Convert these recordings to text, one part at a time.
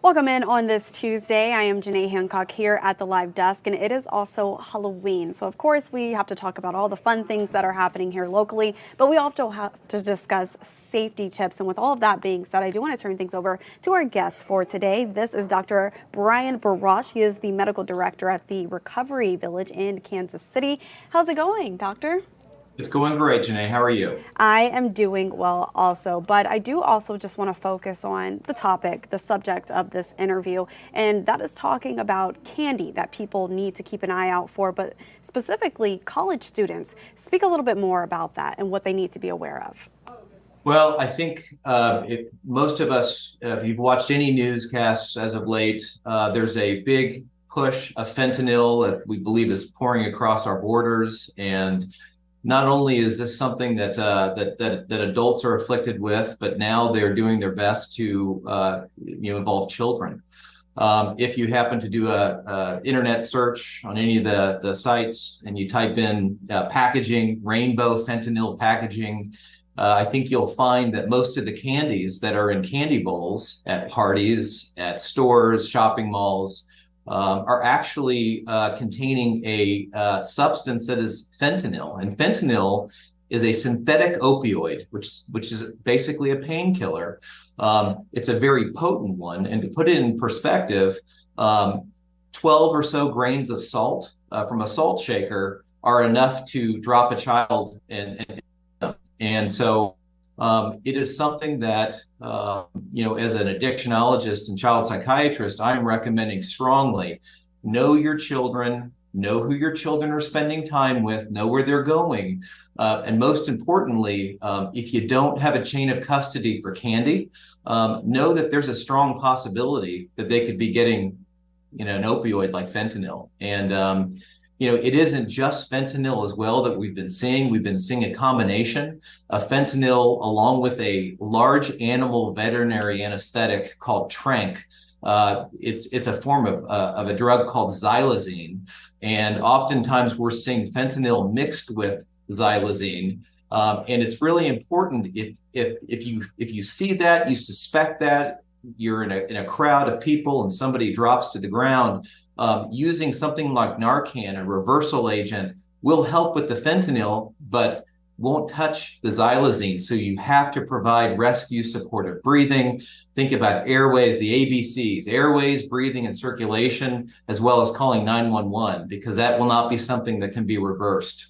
Welcome in on this Tuesday. I am Janae Hancock here at the live desk, and it is also Halloween. So, of course, we have to talk about all the fun things that are happening here locally, but we also have to discuss safety tips. And with all of that being said, I do want to turn things over to our guest for today. This is Dr. Brian Barash. He is the medical director at the Recovery Village in Kansas City. How's it going, doctor? It's going great, Janae. How are you? I am doing well also, but I do also just want to focus on the topic, the subject of this interview, and that is talking about candy that people need to keep an eye out for, but specifically college students. Speak a little bit more about that and what they need to be aware of. Well, I think most of us, if you've watched any newscasts as of late, there's a big push of fentanyl that we believe is pouring across our borders. And not only is this something that adults are afflicted with, but now they're doing their best to involve children. If you happen to do a internet search on any of the sites and you type in packaging, rainbow fentanyl packaging, I think you'll find that most of the candies that are in candy bowls at parties, at stores, shopping malls, are actually containing a substance that is fentanyl. And fentanyl is a synthetic opioid, which is basically a painkiller. It's a very potent one. And to put it in perspective, 12 or so grains of salt from a salt shaker are enough to drop a child. And so it is something that, as an addictionologist and child psychiatrist, I'm recommending strongly. Know your children, know who your children are spending time with, know where they're going. And most importantly, if you don't have a chain of custody for candy, know that there's a strong possibility that they could be getting, an opioid like fentanyl. And, it isn't just fentanyl as well that we've been seeing. We've been seeing a combination of fentanyl along with a large animal veterinary anesthetic called tranq. It's a form of a drug called xylazine. And oftentimes we're seeing fentanyl mixed with xylazine. And it's really important if you see that, you suspect that, you're in a crowd of people and somebody drops to the ground, using something like Narcan, a reversal agent, will help with the fentanyl, but won't touch the xylazine. So you have to provide rescue supportive breathing. Think about airways, the ABCs, airways, breathing, and circulation, as well as calling 911, because that will not be something that can be reversed.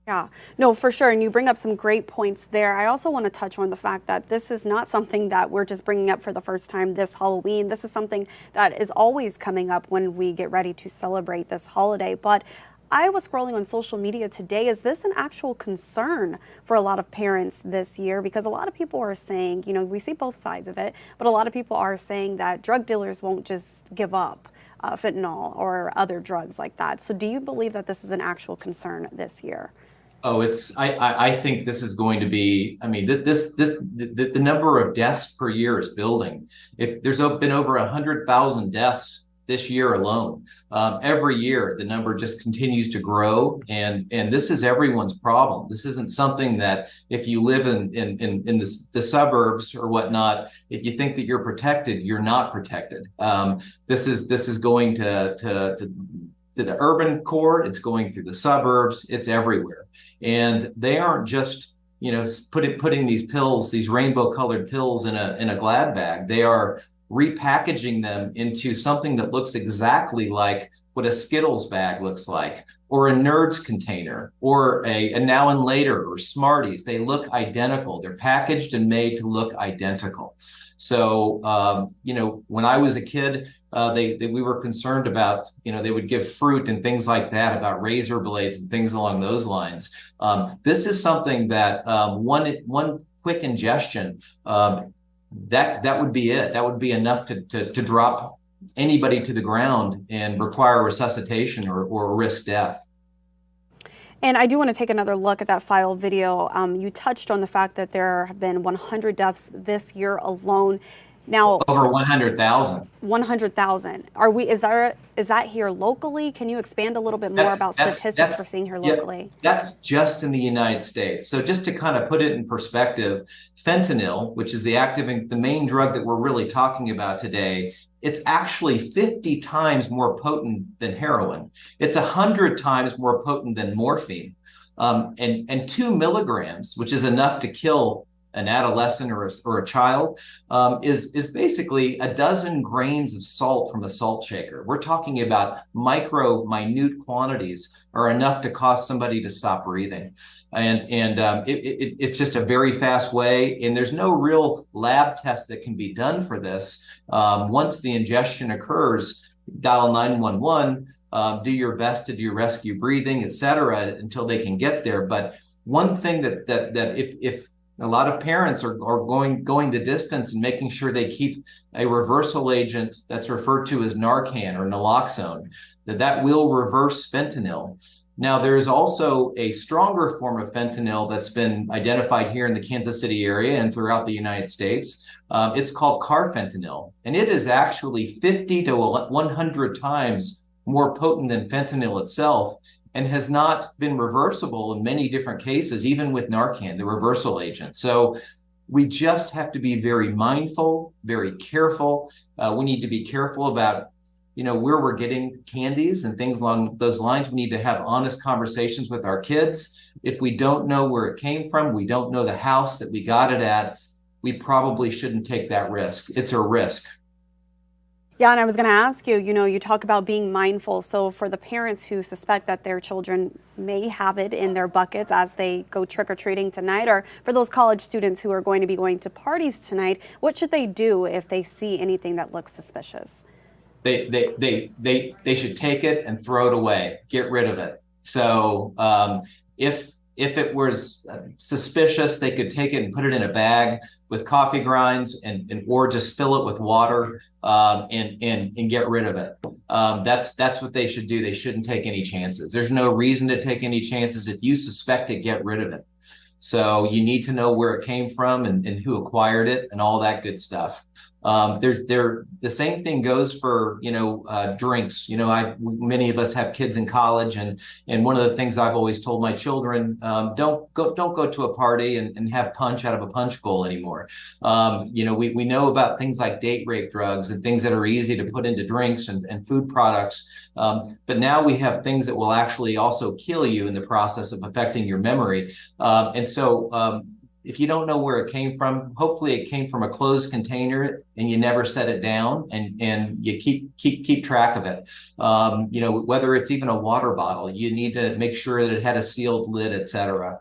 Yeah, no, for sure. And you bring up some great points there. I also want to touch on the fact that this is not something that we're just bringing up for the first time this Halloween. This is something that is always coming up when we get ready to celebrate this holiday. But I was scrolling on social media today. Is this an actual concern for a lot of parents this year? Because a lot of people are saying, we see both sides of it, but a lot of people are saying that drug dealers won't just give up fentanyl or other drugs like that. So do you believe that this is an actual concern this year? Oh, I think this is going to be, the number of deaths per year is building. If there's been over 100,000 deaths this year alone, every year the number just continues to grow, and this is everyone's problem. This isn't something that if you live in the suburbs or whatnot, if you think that you're protected, you're not protected. This is going to the urban core, it's going through the suburbs, it's everywhere. And they aren't just, putting these pills, these rainbow colored pills in a Glad bag. They are repackaging them into something that looks exactly like what a Skittles bag looks like, or a Nerds container, or a Now and Later, or Smarties. They look identical. They're packaged and made to look identical. So, when I was a kid, we were concerned about, they would give fruit and things like that, about razor blades and things along those lines. This is something that one quick ingestion, that would be it. That would be enough to drop anybody to the ground and require resuscitation or risk death. And I do want to take another look at that file video. You touched on the fact that there have been 100 deaths this year alone. Now, Over 100,000. 100,000. Is that here locally? Can you expand a little bit more That, about statistics we're that's seeing here yeah, locally? that's just in the United States. So just to kind of put it in perspective, fentanyl, which is the main drug that we're really talking about today, it's actually 50 times more potent than heroin. It's 100 times more potent than morphine. And 2 milligrams, which is enough to kill an adolescent or a child, is basically a dozen grains of salt from a salt shaker. We're talking about minute quantities are enough to cause somebody to stop breathing. It's just a very fast way, and there's no real lab test that can be done for this. Once the ingestion occurs, dial 911, do your best to do rescue breathing, et cetera, until they can get there. But one thing that if a lot of parents are going the distance and making sure they keep a reversal agent that's referred to as Narcan or naloxone, that will reverse fentanyl. Now, there is also a stronger form of fentanyl that's been identified here in the Kansas City area and throughout the United States. It's called carfentanil, and it is actually 50 to 100 times more potent than fentanyl itself, and has not been reversible in many different cases, even with Narcan, the reversal agent. So we just have to be very mindful, very careful. We need to be careful about, where we're getting candies and things along those lines. We need to have honest conversations with our kids. If we don't know where it came from, we don't know the house that we got it at, we probably shouldn't take that risk. It's a risk. Yeah, and I was going to ask you, you talk about being mindful. So for the parents who suspect that their children may have it in their buckets as they go trick-or-treating tonight, or for those college students who are going to be going to parties tonight, what should they do if they see anything that looks suspicious? They should take it and throw it away, get rid of it. So if it was suspicious, they could take it and put it in a bag with coffee grinds and or just fill it with water, and get rid of it. That's what they should do. They shouldn't take any chances. There's no reason to take any chances. If you suspect it, get rid of it. So you need to know where it came from and who acquired it and all that good stuff. The same thing goes for, drinks. Many of us have kids in college, and one of the things I've always told my children, don't go to a party and have punch out of a punch bowl anymore. We know about things like date rape drugs and things that are easy to put into drinks and food products. But now we have things that will actually also kill you in the process of affecting your memory. If you don't know where it came from, hopefully it came from a closed container and you never set it down, and you keep track of it. Whether it's even a water bottle, you need to make sure that it had a sealed lid, et cetera.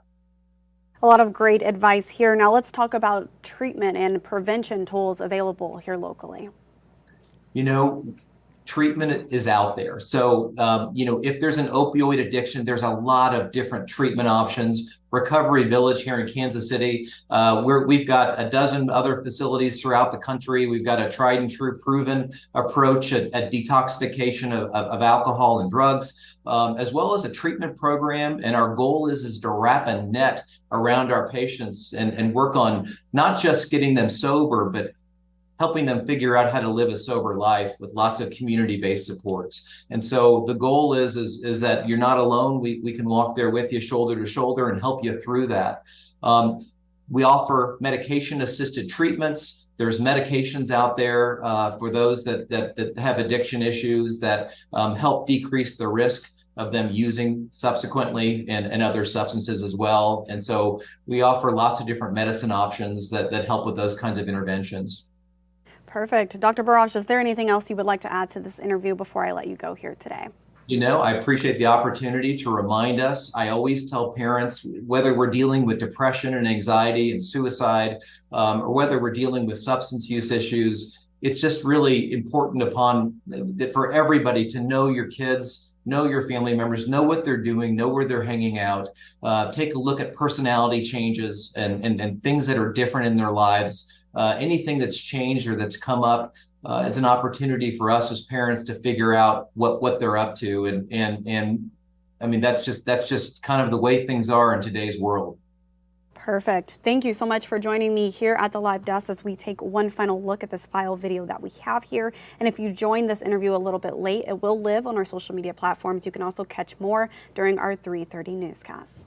A lot of great advice here. Now let's talk about treatment and prevention tools available here locally. Treatment is out there. So, if there's an opioid addiction, there's a lot of different treatment options. Recovery Village here in Kansas City, we've got a dozen other facilities throughout the country. We've got a tried and true proven approach at detoxification of alcohol and drugs, as well as a treatment program. And our goal is to wrap a net around our patients and work on not just getting them sober, but helping them figure out how to live a sober life with lots of community-based supports. And so the goal is that you're not alone. We can walk there with you shoulder to shoulder and help you through that. We offer medication-assisted treatments. There's medications out there for those that have addiction issues that help decrease the risk of them using subsequently and other substances as well. And so we offer lots of different medicine options that help with those kinds of interventions. Perfect. Dr. Baraj, is there anything else you would like to add to this interview before I let you go here today? I appreciate the opportunity to remind us. I always tell parents, whether we're dealing with depression and anxiety and suicide, or whether we're dealing with substance use issues, it's just really important for everybody to know your kids, know your family members, know what they're doing, know where they're hanging out, take a look at personality changes and things that are different in their lives. Anything that's changed or that's come up is an opportunity for us as parents to figure out what they're up to. And I mean, that's just kind of the way things are in today's world. Perfect. Thank you so much for joining me here at the live desk as we take one final look at this file video that we have here. And if you joined this interview a little bit late, it will live on our social media platforms. You can also catch more during our 3:30 newscasts.